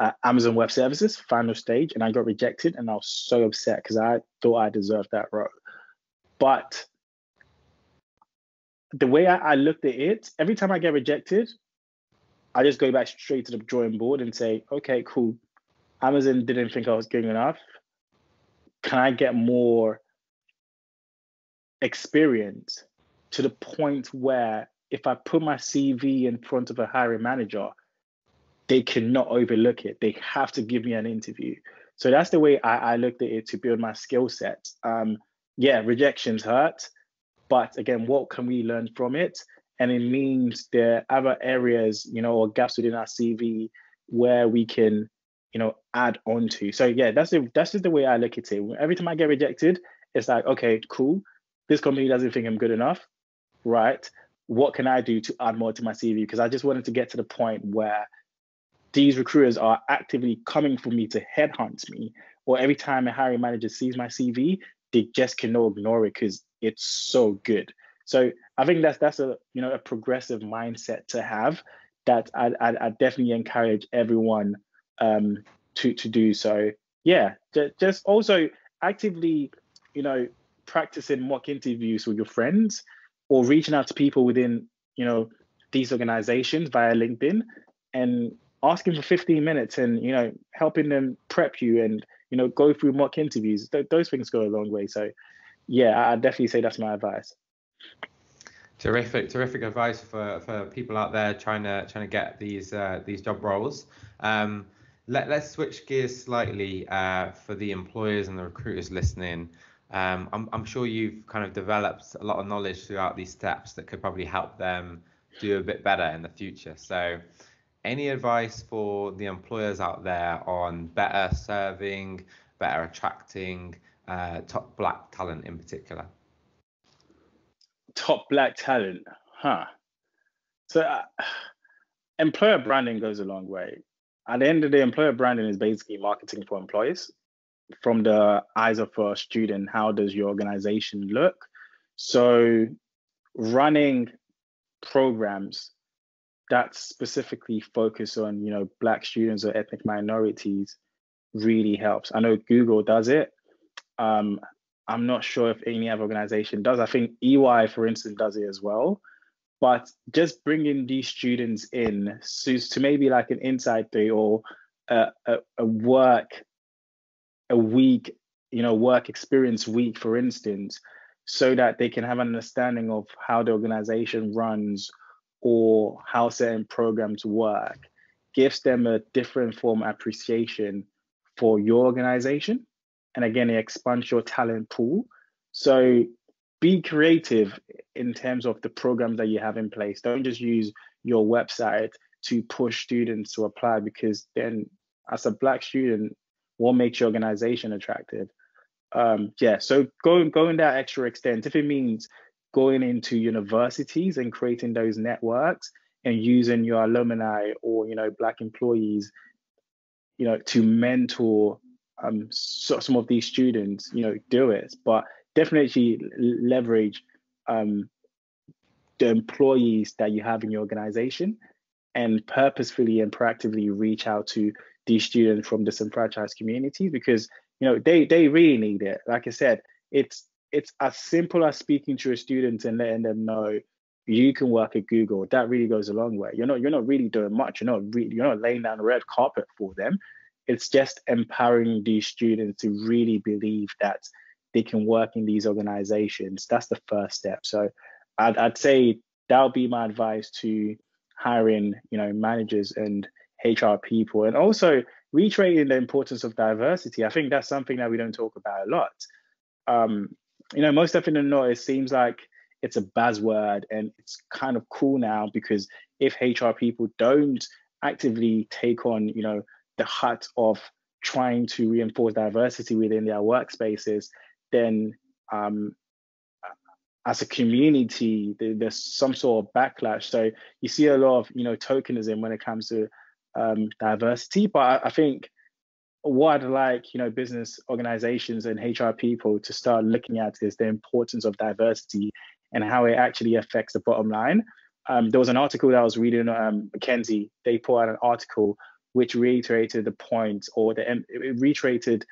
at Amazon Web Services, final stage, and I got rejected, and I was so upset because I thought I deserved that role. But the way I looked at it, every time I get rejected, I just go back straight to the drawing board and say, okay, cool. Amazon didn't think I was good enough. Can I get more experience to the point where if I put my CV in front of a hiring manager, they cannot overlook it. They have to give me an interview. So that's the way I looked at it to build my skill set. Rejections hurt. But again, what can we learn from it? And it means there are other areas, or gaps within our CV where we can, add on to. So yeah, that's just the way I look at it. Every time I get rejected, it's like, okay, cool. This company doesn't think I'm good enough, right? What can I do to add more to my CV? Because I just wanted to get to the point where these recruiters are actively coming for me to headhunt me, or every time a hiring manager sees my CV, they just cannot ignore it because it's so good. So I think that's a progressive mindset to have that I definitely encourage everyone to do so. Yeah, just also actively practicing mock interviews with your friends, or reaching out to people within these organizations via LinkedIn and asking for 15 minutes and helping them prep you and go through mock interviews. Those things go a long way. So yeah, I definitely say that's my advice. Terrific advice for people out there trying to get these job roles. Let's switch gears slightly for the employers and the recruiters listening. I'm sure you've kind of developed a lot of knowledge throughout these steps that could probably help them do a bit better in the future. So any advice for the employers out there on better serving, better attracting top Black talent in particular? Top Black talent, huh? So employer branding goes a long way. At the end of the day, employer branding is basically marketing for employees. from the eyes of a student, how does your organization look? So running programs that specifically focus on, Black students or ethnic minorities really helps. I know Google does it. I'm not sure if any other organization does. I think EY, for instance, does it as well. But just bringing these students in to maybe like an insight day or a week, work experience week, for instance, so that they can have an understanding of how the organization runs or how certain programs work, gives them a different form of appreciation for your organization. And again, it expands your talent pool. So be creative in terms of the programs that you have in place. Don't just use your website to push students to apply, because then as a Black student, what makes your organization attractive? So going that extra extent, if it means going into universities and creating those networks and using your alumni or Black employees, to mentor some of these students, do it. But definitely leverage the employees that you have in your organization, and purposefully and proactively reach out to these students from disenfranchised communities, because they really need it. Like I said, it's as simple as speaking to a student and letting them know you can work at Google. That really goes a long way. You're not really doing much. You're not laying down a red carpet for them. It's just empowering these students to really believe that they can work in these organizations. That's the first step. So I'd say that would be my advice to hiring, managers and HR people, and also reiterating the importance of diversity. I think that's something that we don't talk about a lot. Most often than not, it seems like it's a buzzword and it's kind of cool now, because if HR people don't actively take on, the hat of trying to reinforce diversity within their workspaces, then as a community, there's some sort of backlash. So you see a lot of, tokenism when it comes to diversity. But I think what I'd like, business organizations and HR people to start looking at is the importance of diversity and how it actually affects the bottom line. There was an article that I was reading, McKinsey, they put out an article which reiterated the point, or it reiterated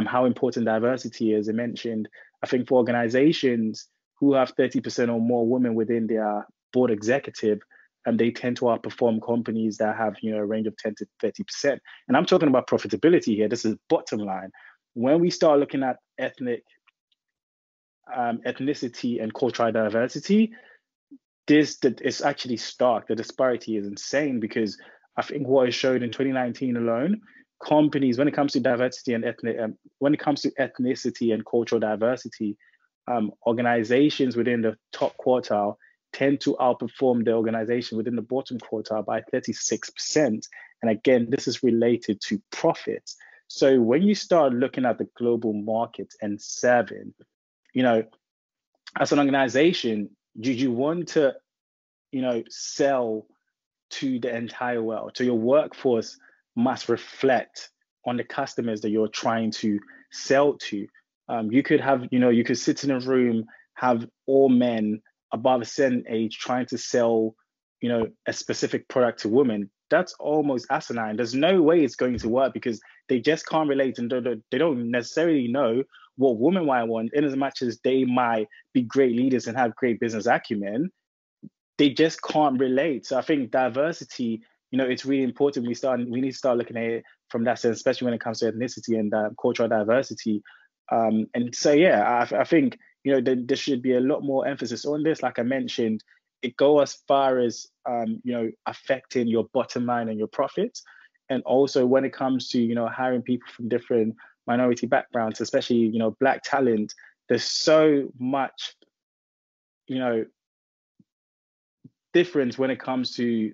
how important diversity is. It mentioned, I think, for organizations who have 30% or more women within their board executive, and they tend to outperform companies that have, a range of 10 to 30%. And I'm talking about profitability here. This is bottom line. When we start looking at ethnicity and cultural diversity, it's actually stark. The disparity is insane, because I think what is showed in 2019 alone, companies, when it comes to diversity and when it comes to ethnicity and cultural diversity, organizations within the top quartile tend to outperform the organization within the bottom quartile by 36%. And again, this is related to profits. So when you start looking at the global market and serving, as an organization, you want to, sell to the entire world. So your workforce must reflect on the customers that you're trying to sell to. You could have, you could sit in a room, have all men above a certain age trying to sell, a specific product to women. That's almost asinine. There's no way it's going to work, because they just can't relate, and they don't necessarily know what women might want. In as much as they might be great leaders and have great business acumen, they just can't relate. So I think diversity, it's really important. We need to start looking at it from that sense, especially when it comes to ethnicity and cultural diversity. And so, I think, there should be a lot more emphasis on this. Like I mentioned, it go as far as, affecting your bottom line and your profits. And also when it comes to, hiring people from different minority backgrounds, especially, Black talent, there's so much, difference when it comes to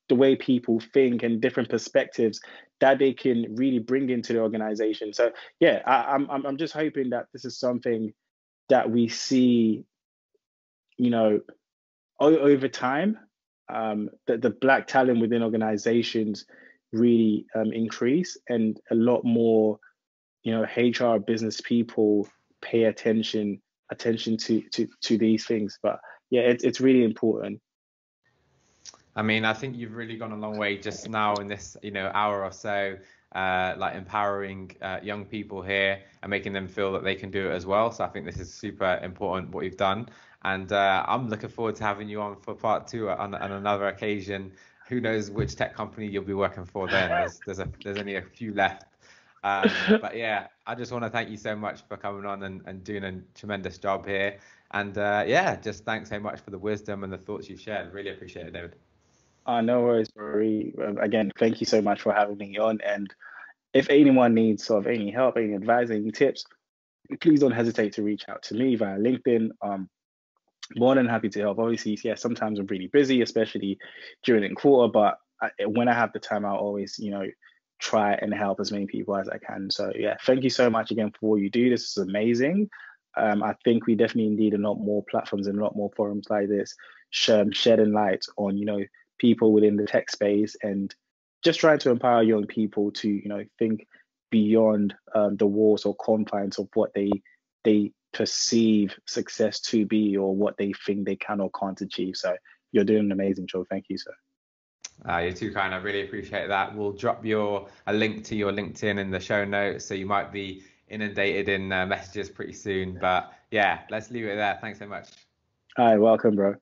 the way people think and different perspectives that they can really bring into the organization. So I'm just hoping that this is something that we see, over time, that the Black talent within organizations really increase, and a lot more HR business people pay attention to these things. But yeah, it's really important. I mean, I think you've really gone a long way just now in this, hour or so, like empowering young people here and making them feel that they can do it as well. So I think this is super important what you've done. And I'm looking forward to having you on for part two on another occasion. Who knows which tech company you'll be working for then? There's only a few left. But yeah, I just want to thank you so much for coming on and doing a tremendous job here. And yeah, just thanks so much for the wisdom and the thoughts you've shared. Really appreciate it, David. No worries, Rory. Again, thank you so much for having me on. And if anyone needs sort of any help, any advice, any tips, please don't hesitate to reach out to me via LinkedIn. More than happy to help. Obviously, yeah, sometimes I'm really busy, especially during the quarter, but when I have the time, I'll always, try and help as many people as I can. So yeah, thank you so much again for what you do. This is amazing. I think we definitely need a lot more platforms and a lot more forums like this, shedding light on, people within the tech space and just trying to empower young people to, think beyond the walls or confines of what they perceive success to be or what they think they can or can't achieve. So you're doing an amazing job. Thank you, sir. You're too kind. I really appreciate that. We'll drop a link to your LinkedIn in the show notes, so you might be inundated in messages pretty soon. But yeah, let's leave it there. Thanks so much. All right, welcome, bro.